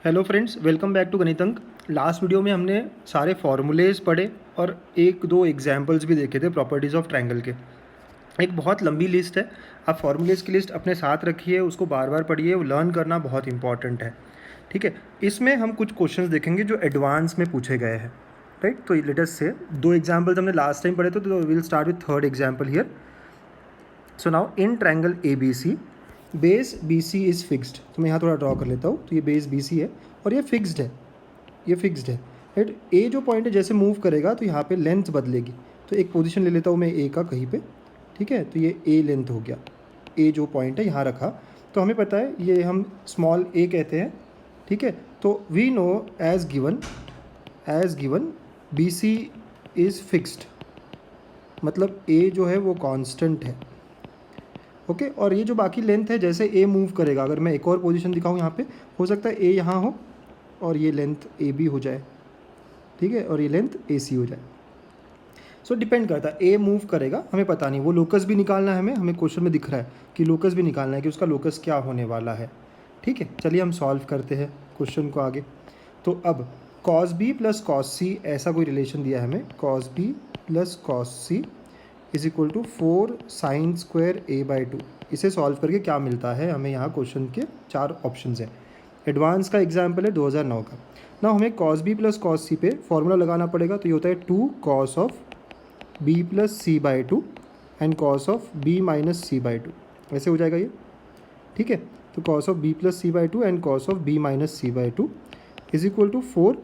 Hello friends, welcome back to Ganitank. Last video में हमने सारे फॉर्मूलेज पढ़े और एक दो एग्जाम्पल्स भी देखे थे प्रॉपर्टीज़ ऑफ ट्रायंगल के। एक बहुत लंबी लिस्ट है, आप फॉर्मूलेज की लिस्ट अपने साथ रखिए, उसको बार बार पढ़िए, वो लर्न करना बहुत इंपॉर्टेंट है। ठीक है, इसमें हम कुछ क्वेश्चंस देखेंगे जो एडवांस में पूछे गए हैं। राइट, तो लेट अस से दो एग्जाम्पल्स हमने लास्ट टाइम पढ़े थे, तो will start with third example here. So now in triangle A B C base B C is fixed. तो मैं यहाँ थोड़ा ड्रॉ कर लेता हूँ। तो ये बेस बी सी है और ये फिक्स्ड है, ये फिक्स्ड है। राइट, ए जो पॉइंट है जैसे मूव करेगा तो यहाँ पे लेंथ बदलेगी। तो एक पोजीशन ले लेता हूँ मैं ए का कहीं पे। ठीक है, तो ये ए लेंथ हो गया। ए जो पॉइंट है यहाँ रखा, तो हमें पता है ये हम स्मॉल ए कहते हैं। ठीक है, तो we know as given B C is fixed, मतलब ए जो है वो कांस्टेंट है। ओके, और ये जो बाकी लेंथ है जैसे ए मूव करेगा, अगर मैं एक और पोजीशन दिखाऊँ यहाँ पे, हो सकता है ए यहाँ हो और ये लेंथ ए बी हो जाए। ठीक है, और ये लेंथ ए सी हो जाए। सो डिपेंड करता है, ए मूव करेगा, हमें पता नहीं। वो लोकस भी निकालना है हमें क्वेश्चन में दिख रहा है कि लोकस भी निकालना है कि उसका लोकस क्या होने वाला है। ठीक है, चलिए हम सॉल्व करते हैं क्वेश्चन को आगे। तो अब cos B plus cos C, ऐसा कोई रिलेशन दिया है हमें, cos B plus cos C is equal to 4 sine square A by 2। इसे सॉल्व करके क्या मिलता है हमें, यहाँ क्वेश्चन के 4 ऑप्शंस हैं। एडवांस का एग्जाम्पल है 2009 का ना। हमें cos B plus cos C पे फॉर्मूला लगाना पड़ेगा। तो ये होता है 2 cos of B plus C by 2 and cos of B minus C by 2, ऐसे हो जाएगा ये। ठीक है, तो cos of B plus C by 2 and cos of B minus C by 2 is equal to 4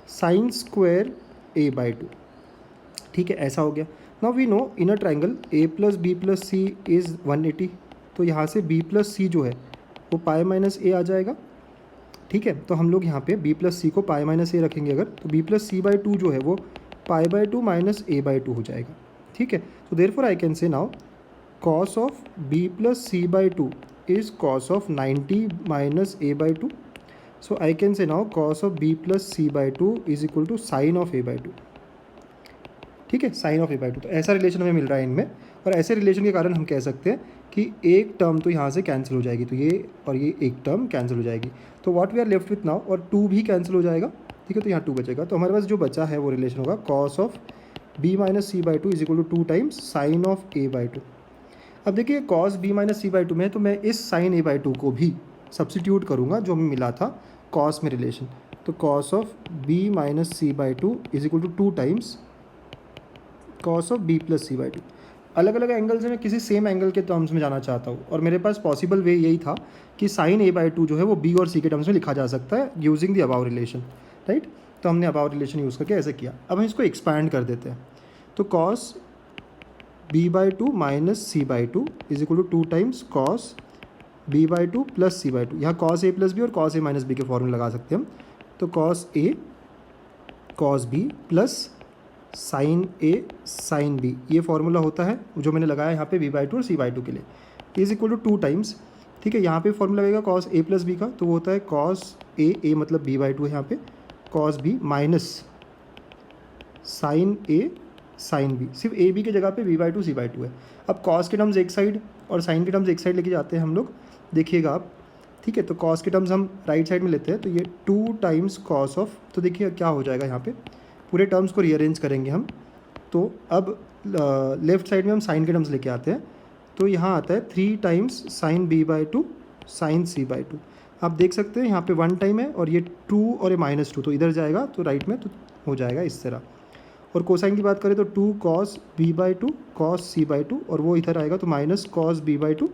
sine square A by 2। ठीक है, ऐसा हो गया। Now we know in a triangle A plus B plus C is 180। तो यहाँ से B plus सी जो है वो पाई माइनस ए आ जाएगा। ठीक है, तो हम लोग यहाँ पे बी प्लस सी को पाई माइनस ए रखेंगे अगर, तो बी प्लस सी बाई 2 जो है वो pi by 2 minus A by 2 हो जाएगा। ठीक है, तो therefore I can say now cos of B plus C by 2 is cos of 90 minus A by 2। So I can say now cos of B plus C by 2 is equal to sine of A by 2। ठीक है, sign of A by 2। तो ऐसा relation हमें मिल रहा है इनमें, और ऐसे रिलेशन के कारण हम कह सकते हैं कि एक टर्म तो यहाँ से कैंसिल हो जाएगी, तो ये और ये एक टर्म कैंसिल हो जाएगी। तो what we are left with now, और 2 भी कैंसिल हो जाएगा। ठीक है, तो यहाँ 2 बचेगा। तो हमारे पास जो बचा है वो रिलेशन होगा cos of B minus C by 2 is equal to 2 times sine of A by 2। अब देखिए cos B minus C by 2 में, तो मैं इस साइन ए बाई 2 को भी सब्सटीट्यूट करूँगा जो हमें मिला था कॉस में रिलेशन। तो cos of B minus C by 2 is equal to 2 times cos of B plus C by 2। अलग अलग एंगल से मैं किसी सेम एंगल के टर्म्स में जाना चाहता हूँ, और मेरे पास पॉसिबल वे यही था कि साइन ए बाई 2 जो है वो बी और सी के टर्म्स में लिखा जा सकता है using the above relation. Right, तो हमने अबाव रिलेशन यूज़ करके ऐसे किया। अब हम इसको एक्सपैंड कर देते हैं। तो cos B by 2 minus C by 2 is equal to 2 times cos B by 2 plus C by 2। यहाँ कॉस ए प्लस बी और कॉस ए माइनस बी के फॉर्मूले लगा सकते हैं हम। तो cos A cos B plus sine A sine B, ये फार्मूला होता है जो मैंने लगाया यहाँ पे बी बाई 2 और सी बाई 2 के लिए, इज इक्वल टू 2 टाइम्स। ठीक है, यहाँ पे फॉर्मूला लगेगा कॉस ए प्लस बी का, तो वो होता है कॉस ए मतलब बी बाई 2 है यहाँ पे, cos B minus sign A sine B, सिर्फ ए बी की जगह पे बी बाई 2 सी बाई 2 है। अब कॉस के टर्म्स एक साइड और साइन के टर्म्स एक साइड लेके जाते हैं हम लोग, देखिएगा आप। ठीक है, तो कॉस के टर्म्स हम राइट साइड में लेते हैं, तो ये 2 टाइम्स कॉस ऑफ, तो देखिए क्या हो जाएगा यहाँ पे, पूरे टर्म्स को रीअरेंज करेंगे हम। तो अब लेफ्ट साइड में हम साइन के टर्म्स लेके आते हैं, तो यहाँ आता है 3 times sine B by 2 sine C by 2। आप देख सकते हैं यहाँ पे 1 टाइम है और ये 2 और ये -2, तो इधर जाएगा तो राइट में तो हो जाएगा इस तरह। और कोसाइन की बात करें तो 2 cos B by 2 cos C by 2, और वो इधर आएगा तो minus cos B by 2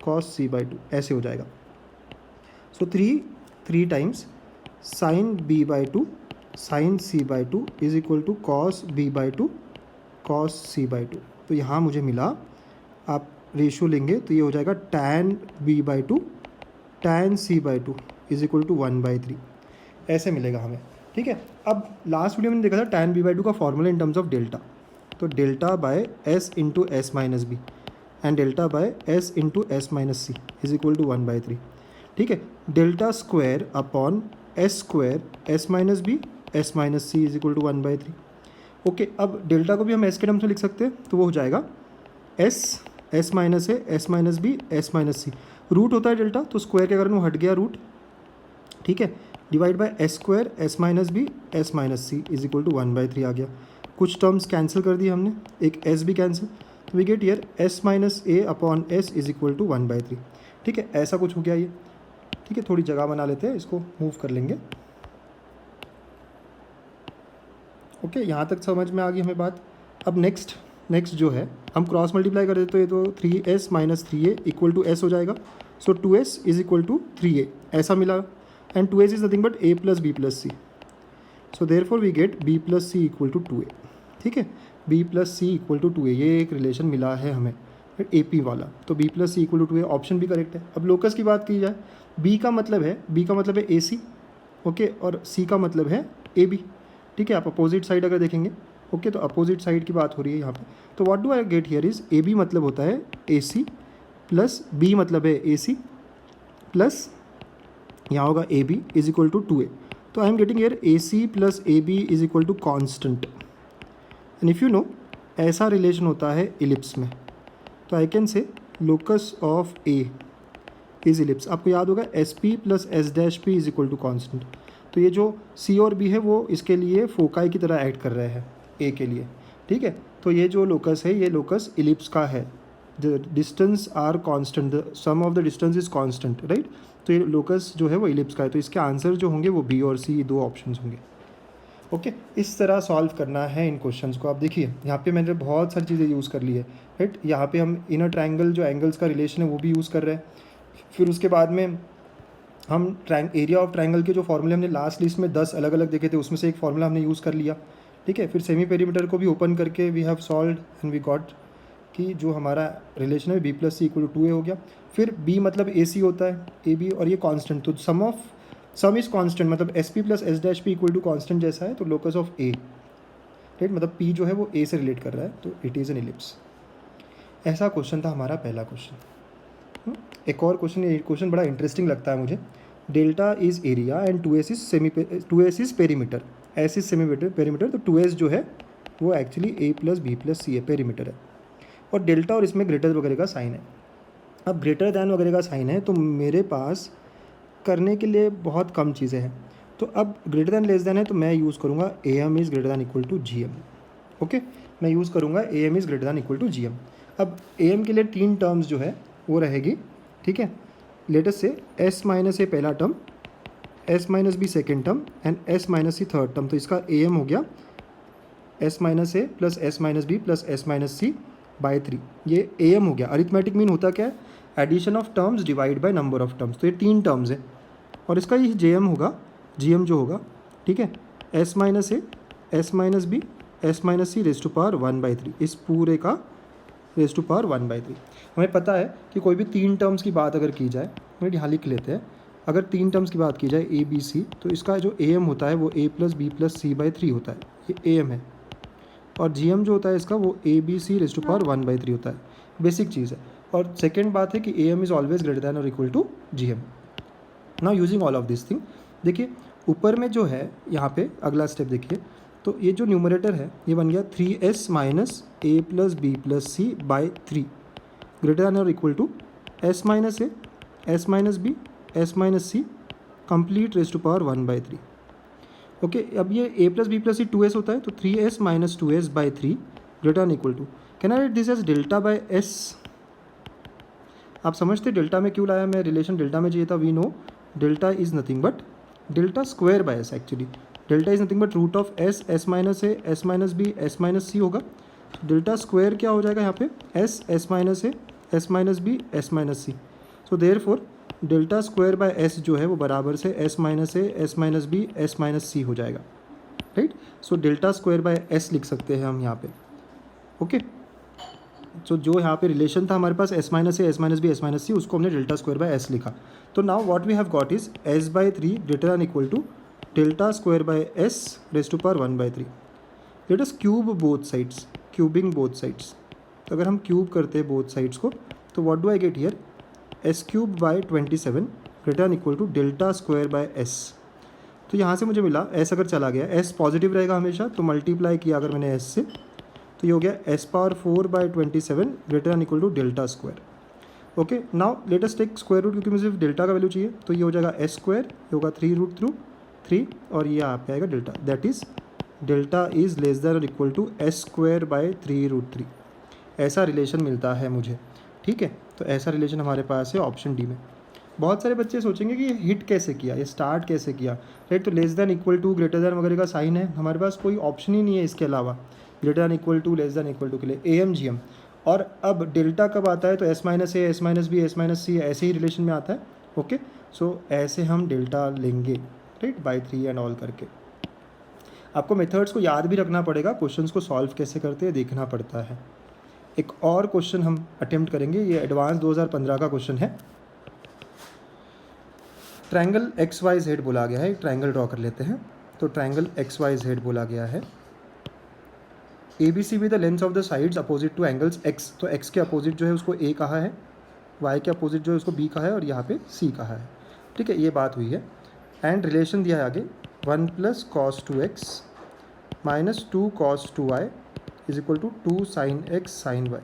cos C by 2, ऐसे हो जाएगा। So 3 times sine B by 2 sine C by 2 is equal to cos B by 2 cos C by 2। तो यहाँ मुझे मिला, आप रेशियो लेंगे तो ये हो जाएगा tan B by 2 tan C by 2 is equal to 1/3, ऐसे मिलेगा हमें। ठीक है, अब लास्ट वीडियो में देखा था टैन बी बाई 2 का formula in terms of delta. तो delta by S into S minus B and delta by S into S minus C is equal to 1/3। ठीक है, delta square upon S square S minus B S minus C is equal to 1/3। Okay, अब delta को भी हम S के terms में लिख सकते हैं, तो वो हो जाएगा S minus A S minus B S minus C. Root होता है डेल्टा, तो स्क्वायर के कारण वो हट गया रूट। ठीक है, divide by S square S minus B S minus C is equal to 1/3 आ गया। कुछ टर्म्स कैंसिल कर दिए हमने, एक एस भी कैंसिल, तो we get here S minus A upon S is equal to 1/3। ठीक है, ऐसा कुछ हो गया ये। ठीक है, थोड़ी जगह बना लेते हैं, इसको मूव कर लेंगे। ओके, यहाँ तक समझ में आ गई हमें बात। अब नेक्स्ट जो है, हम क्रॉस मल्टीप्लाई कर देते तो ये तो 3s minus 3a equal to S हो जाएगा। सो 2s is equal to 3a ऐसा मिला, and 2s is nothing but a plus B plus C. So therefore we get b plus C equal to 2a। ठीक है, b plus C equal to 2a, ये एक relation मिला है हमें AP वाला, तो b plus C equal to 2a option भी करेक्ट है। अब लोकस की बात की जाए, b का मतलब है AC, ओके, और c का मतलब है AB। ठीक है, आप अपोजिट साइड अगर देखेंगे, ओके, तो अपोजिट साइड की बात हो रही है यहाँ पे। तो what do I get here is AB मतलब होता है AC प्लस B मतलब है AC प्लस यहाँ होगा AB is equal to 2a। तो I am getting here AC plus AB is equal to constant. And if you know, ऐसा relation होता है इलिप्स में, तो I can say locus of A is ellipse. आपको याद होगा SP plus S dash P is equal to constant. तो ये जो C और B है वो इसके लिए फोकाई की तरह ऐड कर रहे हैं A के लिए। ठीक है, तो ये जो लोकस है, ये लोकस इलिप्स का है। The distance are constant, the sum of the distance is constant, right. तो ये लोकस जो है वो इलिप्स का है, तो इसके आंसर जो होंगे वो B और C दो ऑप्शंस होंगे। ओके, इस तरह सॉल्व करना है इन क्वेश्चंस को। आप देखिए यहाँ पे मैंने बहुत सारी चीज़ें यूज़ कर ली है, राइट। यहाँ पे हम इनर ट्रायंगल जो एंगल्स का रिलेशन है वो भी यूज़ कर रहे हैं। फिर उसके बाद में हम एरिया ऑफ ट्रायंगल के जो फॉर्मूले हमने लास्ट लिस्ट में 10 अलग अलग देखे थे, उसमें से एक फॉर्मूला हमने यूज़ कर लिया। ठीक है, फिर सेमी पेरीमीटर को भी ओपन करके we have solved and we got कि जो हमारा रिलेशन है B plus C equal to 2a हो गया। फिर B मतलब AC होता है, AB, और ये कांस्टेंट, तो सम इज कांस्टेंट, मतलब SP plus S dash P equal to constant जैसा है, तो लोकस ऑफ A, राइट, मतलब P जो है वो A से रिलेट कर रहा है, तो इट इज़ एन इलिप्स। ऐसा क्वेश्चन था हमारा पहला क्वेश्चन। एक और क्वेश्चन, ये क्वेश्चन बड़ा इंटरेस्टिंग लगता है मुझे। Delta is area and 2s is perimeter, S is semi perimeter, तो 2s जो है वो actually A plus B plus C है, पेरीमीटर है। और डेल्टा और इसमें ग्रेटर वगैरह का साइन है। अब ग्रेटर दैन वगैरह का साइन है, तो मेरे पास करने के लिए बहुत कम चीज़ें हैं। तो अब ग्रेटर दैन लेस दैन है, तो मैं यूज़ करूँगा AM is greater than equal to GM। Okay, मैं यूज़ करूँगा AM is greater than equal to GM। अब AM के लिए 3 टर्म्स जो है वो रहेगी। ठीक है, लेटेस्ट से S माइनस A पहला term, S minus B second term and S minus C third term. तो इसका AM हो गया S minus A plus S minus B plus S minus C by 3, ये AM हो गया। अरिथमेटिक मीन होता क्या है? Addition of terms divide by number of terms. तो ये 3 टर्म्स है, और इसका ये JM होगा, GM जो होगा, ठीक है, S minus A, S minus B, S minus C raise to power 1/3, इस पूरे का रेज टू पावर 1/3। हमें पता है कि कोई भी 3 टर्म्स की बात अगर की जाए, हम यहाँ लिख लेते हैं, अगर 3 टर्म्स की बात की जाए A B C, तो इसका जो AM होता है वो A plus B plus C/3 होता है, ये AM है। और GM जो होता है इसका वो ABC रेज टू पावर 1/3 होता है, बेसिक चीज़ है। और सेकेंड बात है कि AM is always greater than और equal to GM। Now using all of this thing, देखिए ऊपर में जो है, यहाँ पे अगला स्टेप देखिए, तो ये जो न्यूमरेटर है ये बन गया 3s minus A plus B plus C by 3 greater than और equal to S minus A, S minus B, S minus C complete raise to power 1/3। Okay, अब ये A plus B plus C 2s होता है, तो 3s minus 2s by 3 greater than equal to, can I write this as delta by S। आप समझते delta में क्यों लाया मैं, रिलेशन डेल्टा में चाहिए था। We know delta is nothing but delta square by S, actually delta is nothing but root of S, S minus A, S minus B, S minus C होगा। डेल्टा स्क्वायर क्या हो जाएगा यहाँ पे, S minus A, S minus B, S minus C। So therefore delta square by S जो है वो बराबर से S minus A, S minus B, S minus C हो जाएगा, right. So delta square by S लिख सकते हैं हम यहाँ पे। ओके, सो जो यहाँ पे रिलेशन था हमारे पास S minus A, S minus B, S minus C, उसको हमने डेल्टा स्क्वायर बाय S लिखा। तो now what we have got is S/3 greater than equal to delta square by S raise to power 1/3। Let us cube both sides, cubing both sides. तो अगर हम cube करते हैं both sides को, तो what do I get here, S cube by 27 greater than equal to delta square by S। तो यहाँ से मुझे मिला S अगर चला गया, S पॉजिटिव रहेगा हमेशा, तो मल्टीप्लाई किया अगर मैंने S से, तो ये हो गया S power 4 by 27 greater than equal to delta square. Okay, now let us take square root, क्योंकि मुझे सिर्फ डेल्टा का वैल्यू चाहिए, तो ये हो जाएगा S स्क्वायर, ये होगा 3 रूट थ्रू 3 और ये यहाँ पे आएगा delta, that is delta is less than और इक्वल टू s²/3√3। ऐसा रिलेशन मिलता है मुझे, ठीक है। तो ऐसा रिलेशन हमारे पास है ऑप्शन डी में। बहुत सारे बच्चे सोचेंगे कि ये हिट कैसे किया, ये स्टार्ट कैसे किया, राइट। तो less than equal to greater than वगैरह का साइन है, हमारे पास कोई ऑप्शन ही नहीं है इसके अलावा। Greater than equal to, less than equal to के लिए AMGM। और अब डेल्टा कब आता है तो S-A, S-B, S-C ऐसे ही रिलेशन में आता है, ओके। सो ऐसे हम डेल्टा लेंगे, राइट, बाय 3 एंड ऑल करके। आपको मेथड्स को याद भी रखना पड़ेगा, क्वेश्चंस को सॉल्व कैसे करते हैं देखना पड़ता है। एक और क्वेश्चन हम अटेम्प्ट करेंगे, ये एडवांस 2015 का क्वेश्चन है। ट्रायंगल XYZ बोला गया है, एक ट्रायंगल ड्रॉ कर लेते हैं। तो ट्रायंगल XYZ बोला गया है, ABC with the length of the sides opposite two angles X। तो X के अपोजिट जो है उसको A कहा है, Y के अपोजिट जो है उसको B कहा है और यहाँ पे C कहा है, ठीक है। ये बात हुई है। एंड रिलेशन दिया है आगे 1 + cos 2x - 2 cos 2y is equal to 2 sin x sin y,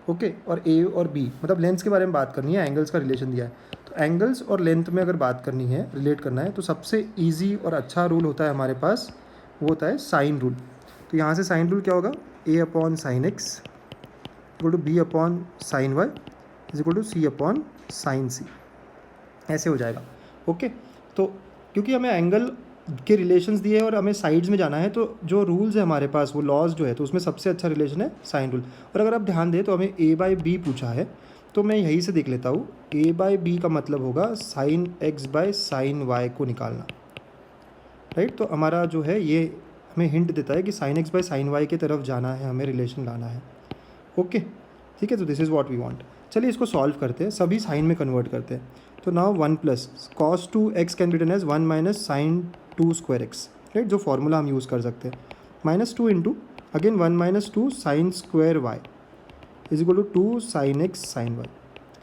okay. और A और B मतलब लेंथ्स के बारे में बात करनी है, एंगल्स का रिलेशन दिया है। तो एंगल्स और लेंथ में अगर बात करनी है, रिलेट करना है, तो सबसे ईजी और अच्छा रूल होता है हमारे पास, वो होता है साइन रूल। तो यहाँ से साइन रूल क्या होगा, A/sin x equal to B/sin y is equal to C/sin c, ऐसे हो जाएगा, ओके। तो क्योंकि हमें एंगल के रिलेशंस दिए हैं और हमें साइड्स में जाना है, तो जो रूल्स है हमारे पास, वो लॉज जो है, तो उसमें सबसे अच्छा रिलेशन है साइन रूल। और अगर आप ध्यान दें तो हमें A/B पूछा है, तो मैं यहीं से देख लेता हूँ। A/B का मतलब होगा sin x/sin y को निकालना, राइट। तो हमारा जो है ये हमें हिंट देता है कि sin x/sin y के तरफ जाना है, हमें रिलेशन लाना है, ओके, ठीक है। तो this is what we want. चलिए इसको सॉल्व करते हैं, सभी साइन में कन्वर्ट करते हैं। तो now 1 + cos 2x can be written as 1 - sin 2²x, right, जो फॉर्मूला हम यूज़ कर सकते हैं। -2 into again 1 - 2 sin² is equal to 2 sin x sin y,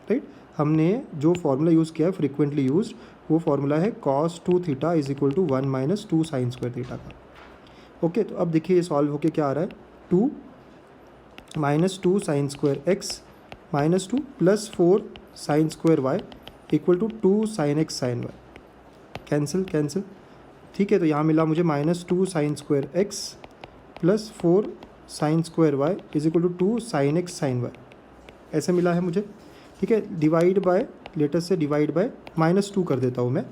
right. हमने जो फार्मूला यूज़ किया है फ्रिक्वेंटली यूज, वो फार्मूला है cos 2θ is equal to 1 - 2 sin² का, ओके। तो अब देखिए ये सॉल्व होके क्या आ रहा है, 2 - 2 sin²x -2 + 4 sin²y equal to 2 sin x sin y, cancel cancel, ठीक है। तो यहाँ मिला मुझे -2 sin²x + 4 sin²y is equal to 2 sin x sin y, ऐसे मिला है मुझे, ठीक है। डिवाइड बाय, लेटर से डिवाइड बाय -2 कर देता हूँ मैं,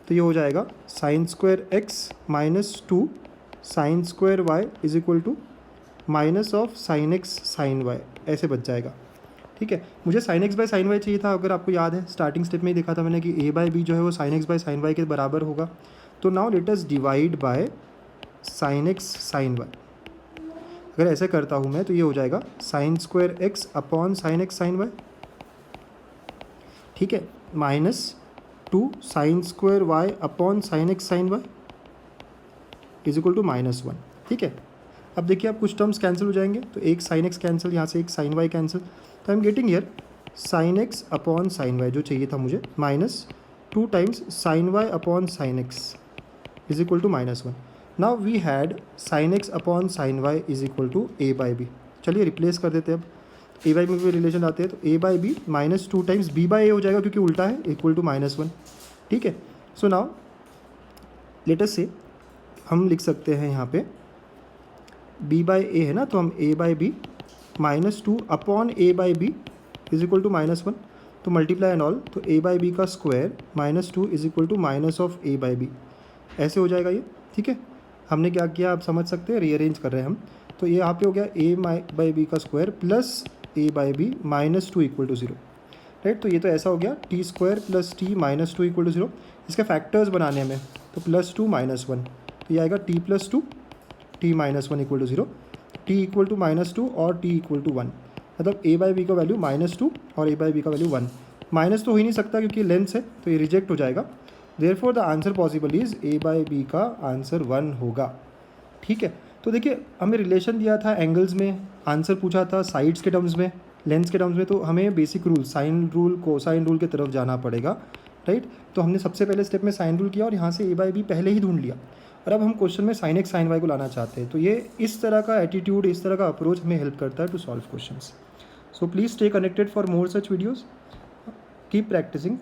तो ये हो जाएगा sin²x -2 sin²y is equal to -sin x sin y, ऐसे बच जाएगा, ठीक है। मुझे sin x/sin y चाहिए था, अगर आपको याद है स्टार्टिंग स्टेप में ही देखा था मैंने कि A/B जो है वो sin x/sin y के बराबर होगा। तो now let us divide by sin x sin y। अगर ऐसे करता हूँ मैं तो ये हो जाएगा sin²x upon sin x sin y, ठीक है, -2 sin²y upon sin x sin y is equal to -1, ठीक है। अब देखिए आप कुछ टर्म्स कैंसिल हो जाएंगे, तो एक sin x कैंसिल, यहाँ से एक sin y कैंसिल, तो I am getting here sin x upon sin y जो चाहिए था मुझे, -2 times sin y upon sin x is equal to -1। Now we had sin x upon sin y is equal to A/B। चलिए replace कर देते हैं, अब A/B में भी रिलेशन आते हैं, तो A/B -2 टाइम्स B/A हो जाएगा क्योंकि उल्टा है, इक्वल टू -1, ठीक है। सो नाउ लेट अस से हम लिख सकते हैं यहाँ पे B/A है ना, तो हम A/B -2 upon A/B is equal to -1, तो मल्टीप्लाई एंड ऑल, तो A/B का square -2 is equal to minus of A/B, ऐसे हो जाएगा ये, ठीक है। हमने क्या किया आप समझ सकते हैं, रीअरेंज कर रहे हैं हम, तो ये यहाँ पे हो गया A/B का square plus A/B -2 equal to 0, right. तो ये तो ऐसा हो गया t² + t -2 इक्वल टू 0। इसके फैक्टर्स बनाने हमें, तो +2 -1, तो ये आएगा t + 2 t -1 equal to 0, t equal to -2 और t इक्वल टू 1, मतलब A/B का वैल्यू -2 और A/B का वैल्यू 1। माइनस तो हो ही नहीं सकता क्योंकि लेंस है, तो ये रिजेक्ट हो जाएगा। Therefore the answer possible is A/B का आंसर 1 होगा, ठीक है। तो देखिए हमें रिलेशन दिया था एंगल्स में, आंसर पूछा था साइड्स के टर्म्स में, लेंस के टर्म्स में, तो हमें basic rule sine rule, cosine rule की तरफ जाना पड़ेगा, राइट। तो हमने सबसे पहले स्टेप में साइन रूल किया और यहाँ से A/B पहले ही ढूंढ लिया, और अब हम क्वेश्चन में sin x sin y को लाना चाहते हैं। तो ये इस तरह का एटीट्यूड, इस तरह का अप्रोच हमें हेल्प करता है to solve questions. So please stay connected for more such videos, keep practising.